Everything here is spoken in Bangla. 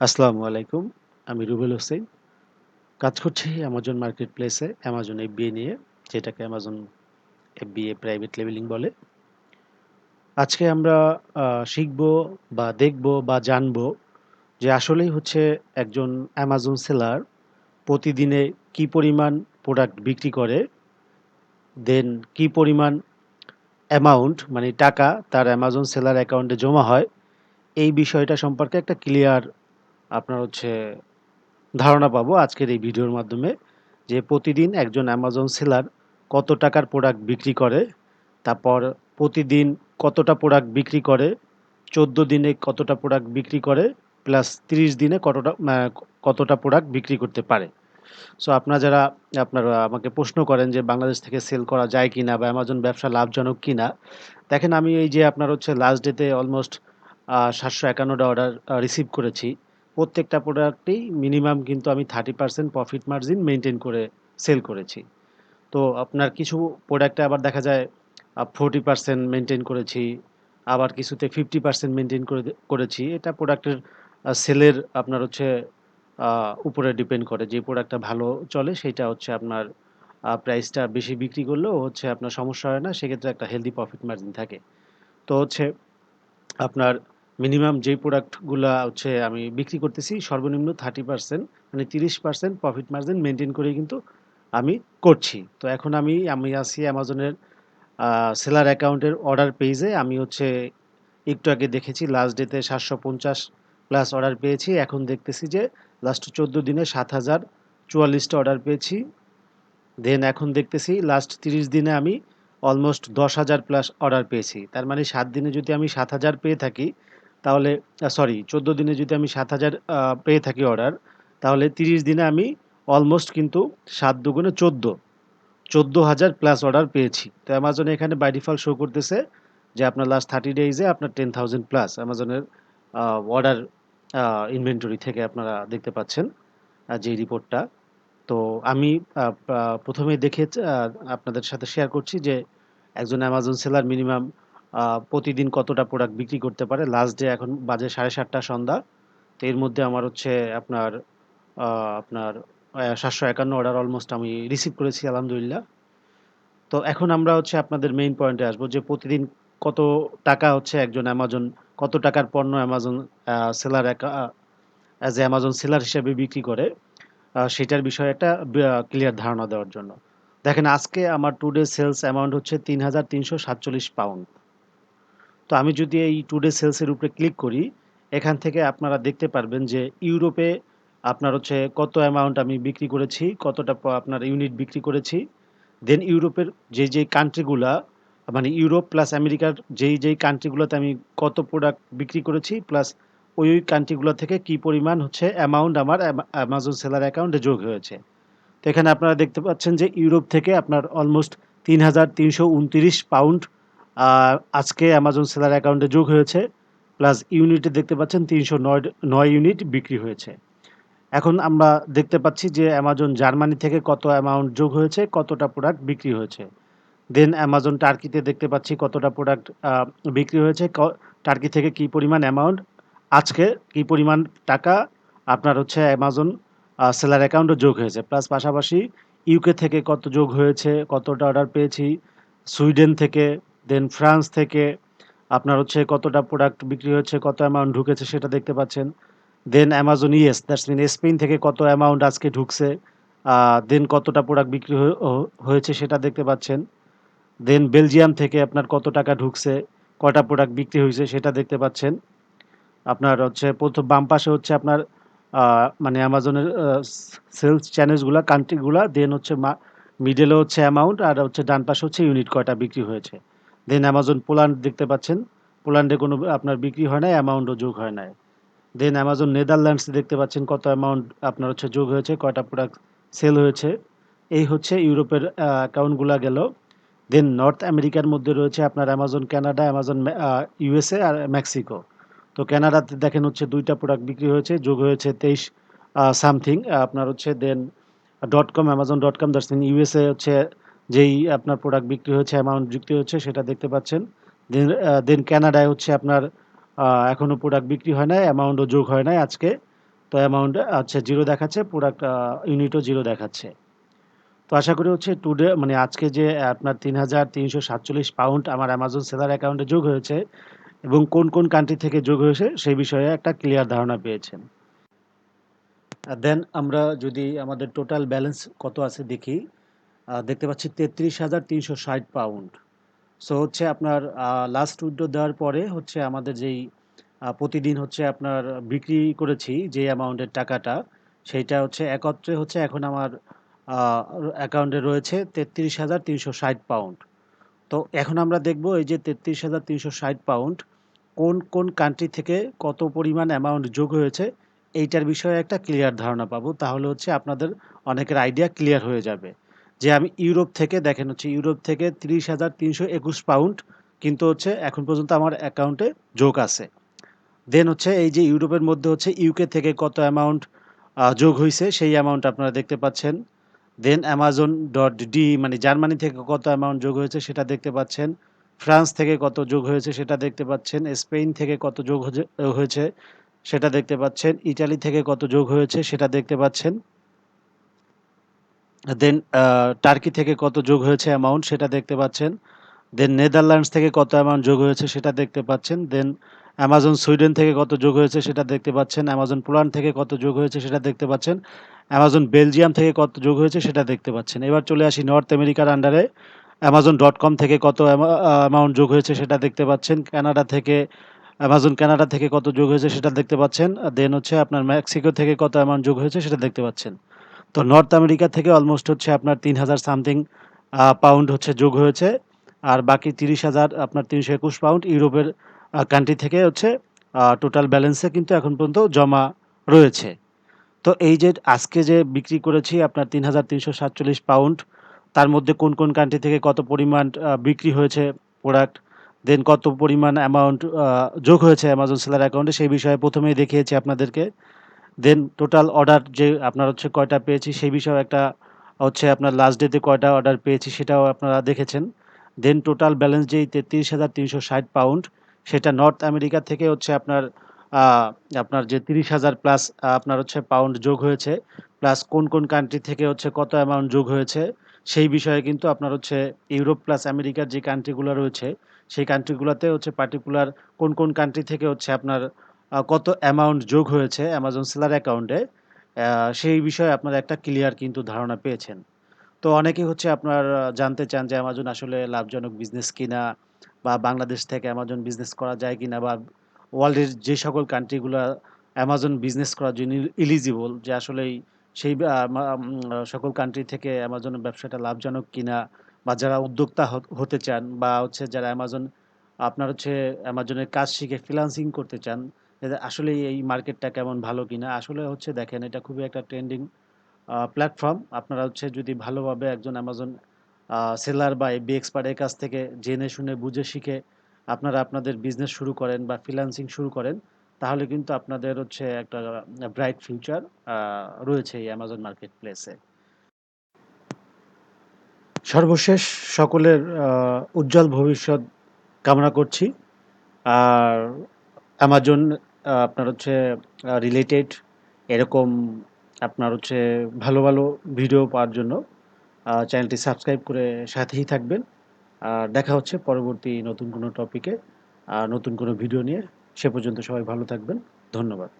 আসসালামু আলাইকুম। আমি রুবেল হোসেন। কাজ করছি অ্যামাজন মার্কেট প্লেসে অ্যামাজন FBA নিয়ে, যেটাকে অ্যামাজন FBA প্রাইভেট লেবেলিং বলে। আজকে আমরা শিখবো বা দেখবো বা জানবো যে আসলেই হচ্ছে একজন অ্যামাজন সেলার প্রতিদিনে কি পরিমাণ প্রোডাক্ট বিক্রি করে, দেন কি পরিমাণ অ্যামাউন্ট মানে টাকা তার অ্যামাজন সেলার অ্যাকাউন্টে জমা হয়, এই বিষয়টা সম্পর্কে একটা ক্লিয়ার আপনার হচ্ছে ধারণা পাবো আজকের এই ভিডিওর মাধ্যমে। যে প্রতিদিন একজন অ্যামাজন সেলার কত টাকার প্রোডাক্ট বিক্রি করে, তারপর প্রতিদিন কতটা প্রোডাক্ট বিক্রি করে, 14 দিনে কতটা প্রোডাক্ট বিক্রি করে, প্লাস 30 দিনে কতটা প্রোডাক্ট বিক্রি করতে পারে। সো আপনারা আমাকে প্রশ্ন করেন যে বাংলাদেশ থেকে সেল করা যায় কিনা বা অ্যামাজন ব্যবসা লাভজনক কিনা। দেখেন, আমি এই যে আপনার হচ্ছে লাস্ট ডেতে অলমোস্ট 751টা অর্ডার রিসিভ করেছি। প্রত্যেকটা প্রোডাক্টেই মিনিমাম কিন্তু আমি 30% প্রফিট মার্জিন মেইনটেইন করে সেল করেছি। তো আপনার কিছু প্রোডাক্টে আবার দেখা যায় 40% মেইনটেইন করেছি, আবার কিছুতে 50% মেইনটেইন করেছি। এটা প্রোডাক্টের সেলের আপনার হচ্ছে উপরে ডিপেন্ড করে। যে প্রোডাক্টটা ভালো চলে সেইটা হচ্ছে আপনার প্রাইসটা বেশি বিক্রি করলেও হচ্ছে আপনার সমস্যা হয় না। সেক্ষেত্রে একটা হেলথি প্রফিট মার্জিন থাকে। তো হচ্ছে আপনার মিনিমাম যেই প্রোডাক্টগুলা হচ্ছে আমি বিক্রি করতেছি সর্বনিম্ন 30% মানে 30% প্রফিট মার্জিন মেইনটেইন করেই কিন্তু আমি করছি। তো এখন আমি আছি অ্যামাজনের সেলার অ্যাকাউন্টের অর্ডার পেইজে। আমি হচ্ছে একটু আগে দেখেছি লাস্ট ডেতে 750 প্লাস অর্ডার পেয়েছি। এখন দেখতেছি যে লাস্ট 14 দিনে 7044টা অর্ডার পেয়েছি। দেন এখন দেখতেছি লাস্ট 30 দিনে আমি অলমোস্ট 10,000 প্লাস অর্ডার পেয়েছি। তার মানে 7 দিনে যদি আমি 7,000 পেয়ে থাকি, তাহলে 14 দিনে যদি আমি 7,000 পেয়ে থাকি অর্ডার, তাহলে 30 দিনে আমি অলমোস্ট কিন্তু 7 দুগুণে 14,000 প্লাস অর্ডার পেয়েছি। তো অ্যামাজনে এখানে বাই ডিফল্ট শো করতেছে যে আপনার লাস্ট 30 ডেইজে আপনার 10,000 প্লাস অ্যামাজনের অর্ডার ইনভেন্টরি থেকে আপনারা দেখতে পাচ্ছেন যে রিপোর্টটা। তো আমি আ পা ১ম এ দেখে আপনাদের সাথে শেয়ার করছি যে একজন অ্যামাজন সেলার মিনিমাম প্রতিদিন কতটা প্রোডাক্ট বিক্রি করতে পারে। লাস্ট ডে এখন বাজে 7:30 সন্ধ্যা। তো এর মধ্যে আমার হচ্ছে আপনার আ আপনার ৭৫১ অর্ডার অলমোস্ট আমি রিসিভ করেছি আলহামদুলিল্লাহ। তো এখন আমরা হচ্ছে আপনাদের মেইন পয়েন্টে আসবো যে প্রতিদিন কত টাকা হচ্ছে একজন অ্যামাজন কত টাকার পণ্য Amazon seller as a Amazon seller হিসেবে বিক্রি করে। সেটার বিষয়ে একটা ক্লিয়ার ধারণা দেওয়ার জন্য। দেখেন, আজকে আমার টুডে সেলস অ্যামাউন্ট হচ্ছে £৩,৩৪৭ তো আমি যদি এই টুডে সেলস এর উপরে ক্লিক করি, এখান থেকে আপনারা দেখতে পারবেন যে ইউরোপে আপনার হচ্ছে কত অ্যামাউন্ট আমি বিক্রি করেছি, কতটা আপনার ইউনিট বিক্রি করেছি। দেন ইউরোপের যেই কান্ট্রিগুলা মানে ইউরোপ প্লাস আমেরিকার যেই কান্ট্রিগুলোতে আমি কত প্রোডাক্ট বিক্রি করেছি, প্লাস ওই কান্ট্রিগুলো থেকে কি পরিমাণ হচ্ছে অ্যামাউন্ট আমার অ্যামাজন সেলার অ্যাকাউন্টে যোগ হয়েছে। তো এখানে আপনারা দেখতে পাচ্ছেন যে ইউরোপ থেকে আপনার অলমোস্ট £৩,৩২৯ আজকে অ্যামাজন সেলার অ্যাকাউন্টে যোগ হয়েছে। প্লাস ইউনিটে দেখতে পাচ্ছেন ৩০৯ ইউনিট বিক্রি হয়েছে। এখন আমরা দেখতে পাচ্ছি যে অ্যামাজন জার্মানি থেকে কত অ্যামাউন্ট যোগ হয়েছে, কতটা প্রোডাক্ট বিক্রি হয়েছে। দেন অ্যামাজন টার্কিতে দেখতে পাচ্ছি কতটা প্রোডাক্ট বিক্রি হয়েছে, টার্কি থেকে কী পরিমাণ অ্যামাউন্ট আজকে কী পরিমাণ টাকা আপনার হচ্ছে অ্যামাজন সেলার অ্যাকাউন্টে যোগ হয়েছে। প্লাস পাশাপাশি ইউকে থেকে কত যোগ হয়েছে, কতটা অর্ডার পেয়েছি, সুইডেন থেকে, দেন ফ্রান্স থেকে আপনার হচ্ছে কতটা প্রোডাক্ট বিক্রি হয়েছে, কত অ্যামাউন্ট ঢুকেছে সেটা দেখতে পাচ্ছেন। Then Amazon ES that's mean Spain থেকে কত অ্যামাউন্ট আজকে ঢুকছে, দেন কতটা প্রোডাক্ট বিক্রি হয়েছে সেটা দেখতে পাচ্ছেন। দেন বেলজিয়াম থেকে আপনার কত টাকা ঢুকছে, কয়টা প্রোডাক্ট বিক্রি হয়েছে সেটা দেখতে পাচ্ছেন। আপনার হচ্ছে প্রথম বাম পাশে হচ্ছে আপনার মানে অ্যামাজনের সেলস চ্যানেলসগুলা, কান্ট্রিগুলা, দেন হচ্ছে মিডলে হচ্ছে অ্যামাউন্ট, আর হচ্ছে ডান পাশে হচ্ছে ইউনিট কয়টা বিক্রি হয়েছে। দেন অ্যামাজন পোল্যান্ড দেখতে পাচ্ছেন, পোল্যান্ডে কোনো আপনার বিক্রি হয় নাই, অ্যামাউন্টও যোগ হয় নাই। দেন অ্যামাজন নেদারল্যান্ডস দেখতে পাচ্ছেন কত অ্যামাউন্ট আপনার হচ্ছে যোগ হয়েছে, কয়টা প্রোডাক্ট সেল হয়েছে। এই হচ্ছে ইউরোপের অ্যাকাউন্টগুলা গেল। দেন নর্থ আমেরিকার মধ্যে রয়েছে আপনার অ্যামাজন কানাডা, অ্যামাজন ইউএসএ আর মেক্সিকো। তো কানাডাতে দেখেন হচ্ছে 2টা প্রোডাক্ট বিক্রি হয়েছে, যোগ হয়েছে 23 সামথিং আপনার হচ্ছে। Then .com Amazon.com that's mean USA হচ্ছে যেই আপনার প্রোডাক্ট বিক্রি হয়েছে, অ্যামাউন্ট বিক্রি হচ্ছে সেটা দেখতে পাচ্ছেন। দেন কানাডায় হচ্ছে আপনার এখনো প্রোডাক্ট বিক্রি হয় নাই, অ্যামাউন্টও যোগ হয় নাই আজকে। তো অ্যামাউন্ট আচ্ছা 0 দেখাচ্ছে, প্রোডাক্ট ইউনিটও 0 দেখাচ্ছে। তো আশা করি হচ্ছে টুডে মানে আজকে যে আপনার ৩,৩৪৭ পাউন্ড আমার অ্যামাজন সেলার অ্যাকাউন্টে যোগ হয়েছে এবং কোন কান্ট্রি থেকে যোগ হয়েছে সেই বিষয়ে একটা ক্লিয়ার ধারণা পেয়েছেন। দেন আমরা যদি আমাদের টোটাল ব্যালেন্স কত আছে দেখি, দেখতে পাচ্ছি ৩৩,৩৬০ পাউন্ড। সো হচ্ছে আপনার লাস্ট উইথড্র দেওয়ার পরে হচ্ছে আমাদের যেই প্রতিদিন হচ্ছে আপনার বিক্রি করেছি যে অ্যামাউন্টের টাকাটা, সেইটা হচ্ছে একত্রে হচ্ছে এখন আমার অ্যাকাউন্টে রয়েছে ৩৩,৩৬০ পাউন্ড। তো এখন আমরা দেখব এই যে ৩৩,৩৬০ পাউন্ড কোন কান্ট্রি থেকে কত পরিমাণ অ্যামাউন্ট যোগ হয়েছে এইটার বিষয়ে একটা ক্লিয়ার ধারণা পাবো। তাহলে হচ্ছে আপনাদের অনেকের আইডিয়া ক্লিয়ার হয়ে যাবে। যে আমি ইউরোপ থেকে দেখেন হচ্ছে ইউরোপ থেকে ৩০,৩২১ পাউন্ড কিন্তু হচ্ছে এখন পর্যন্ত আমার অ্যাকাউন্টে যোগ আছে। দেন হচ্ছে এই যে ইউরোপের মধ্যে হচ্ছে ইউকে থেকে কত অ্যামাউন্ট যোগ হইছে সেই অ্যামাউন্ট আপনারা দেখতে পাচ্ছেন। দেন Amazon.de মানে জার্মানি থেকে কত অ্যামাউন্ট যোগ হয়েছে সেটা দেখতে পাচ্ছেন। ফ্রান্স থেকে কত যোগ হয়েছে সেটা দেখতে পাচ্ছেন। স্পেন থেকে কত যোগ হয়েছে সেটা দেখতে পাচ্ছেন। ইটালি থেকে কত যোগ হয়েছে সেটা দেখতে পাচ্ছেন। দেন টার্কি থেকে কত যোগ হয়েছে অ্যামাউন্ট সেটা দেখতে পাচ্ছেন। দেন নেদারল্যান্ডস থেকে কত অ্যামাউন্ট যোগ হয়েছে সেটা দেখতে পাচ্ছেন। দেন অ্যামাজন সুইডেন থেকে কত যোগ হয়েছে সেটা দেখতে পাচ্ছেন। অ্যামাজন পোল্যান্ড থেকে কত যোগ হয়েছে সেটা দেখতে পাচ্ছেন। অ্যামাজন বেলজিয়াম থেকে কত যোগ হয়েছে সেটা দেখতে পাচ্ছেন। এবার চলে আসি নর্থ আমেরিকার আন্ডারে Amazon.com থেকে কত অ্যামাউন্ট যোগ হয়েছে সেটা দেখতে পাচ্ছেন। কানাডা থেকে কত যোগ হয়েছে সেটা দেখতে পাচ্ছেন। দেন হচ্ছে আপনার মেক্সিকো থেকে কত অ্যামাউন্ট যোগ হয়েছে সেটা দেখতে পাচ্ছেন। তো নর্থ আমেরিকা থেকে অলমোস্ট হচ্ছে আপনার ৩,০০০ সামথিং পাউন্ড হচ্ছে যোগ হয়েছে। আর বাকি ৩০,০০০ আপনার ৩২১ পাউন্ড ইউরোপের কান্ট্রি থেকে হচ্ছে টোটাল ব্যালেন্সে কিন্তু এখন পর্যন্ত জমা রয়েছে। তো এই যে আজকে যে বিক্রি করেছি আপনার ৩,৩৪৭ পাউন্ড, তার মধ্যে কোন কান্ট্রি থেকে কত পরিমাণ বিক্রি হয়েছে প্রোডাক্ট, দেন কত পরিমাণ অ্যামাউন্ট যোগ হয়েছে অ্যামাজন সেলার অ্যাকাউন্টে সেই বিষয়ে প্রথমেই দেখিয়েছি আপনাদেরকে। দেন টোটাল অর্ডার যে আপনার হচ্ছে কয়টা পেয়েছি সেই বিষয়েও একটা হচ্ছে আপনার লাস্ট ডেতে কয়টা অর্ডার পেয়েছি সেটাও আপনারা দেখেছেন। দেন টোটাল ব্যালেন্স যেই ৩৩,৩৬০ পাউন্ড সেটা নর্থ আমেরিকা থেকে হচ্ছে আপনার আ আপনার যে ৩০,০০০ প্লাস আপনার হচ্ছে পাউন্ড যোগ হয়েছে। প্লাস কোন কান্ট্রি থেকে হচ্ছে কত অ্যামাউন্ট যোগ হয়েছে সেই বিষয়ে কিন্তু আপনার হচ্ছে ইউরোপ প্লাস আমেরিকার যে কান্ট্রিগুলো রয়েছে সেই কান্ট্রিগুলোতে হচ্ছে পার্টিকুলার কোন কান্ট্রি থেকে হচ্ছে আপনার কত অ্যামাউন্ট যোগ হয়েছে অ্যামাজন সেলার অ্যাকাউন্টে সেই বিষয়ে আপনারা একটা ক্লিয়ার কিন্তু ধারণা পেয়েছেন। তো অনেকেই হচ্ছে আপনার জানতে চান যে অ্যামাজন আসলে লাভজনক বিজনেস কিনা বা বাংলাদেশ থেকে অ্যামাজন বিজনেস করা যায় কিনা বা ওয়ার্ল্ডের যে সকল কান্ট্রিগুলা অ্যামাজন বিজনেস করার জন্য এলিজিবল যে আসলেই সেই সকল কান্ট্রি থেকে অ্যামাজনের ব্যবসাটা লাভজনক কিনা বা যারা উদ্যোক্তা হতে চান বা হচ্ছে যারা অ্যামাজন আপনার হচ্ছে অ্যামাজনের কাজ শিখে ফ্রিল্যান্সিং করতে চান, আসলেই এই মার্কেটটা কেমন ভালো কিনা? আসলে হচ্ছে দেখেন এটা খুবই একটা ট্রেন্ডিং প্ল্যাটফর্ম। আপনারা হচ্ছে যদি ভালোভাবে একজন অ্যামাজন সেলার বা FBA এক্সপার্ট এর কাছ থেকে জেনে শুনে বুঝে শিখে আপনারা আপনাদের বিজনেস শুরু করেন বা ফ্রিল্যান্সিং শুরু করেন, তাহলে কিন্তু আপনাদের হচ্ছে একটা ব্রাইট ফিউচার আ রয়েছে এই অ্যামাজন মার্কেট প্লেসে। সর্বশেষ সকলের উজ্জ্বল ভবিষ্যৎ কামনা করছি। আর অ্যামাজন আপনার হচ্ছে রিলেটেড এরকম আপনার হচ্ছে ভালো ভিডিও পাওয়ার জন্য চ্যানেলটি সাবস্ক্রাইব করে সাথেই থাকবেন। আর দেখা হচ্ছে পরবর্তী নতুন কোনো টপিকে, নতুন কোনো ভিডিও নিয়ে। সে পর্যন্ত সবাই ভালো থাকবেন। ধন্যবাদ।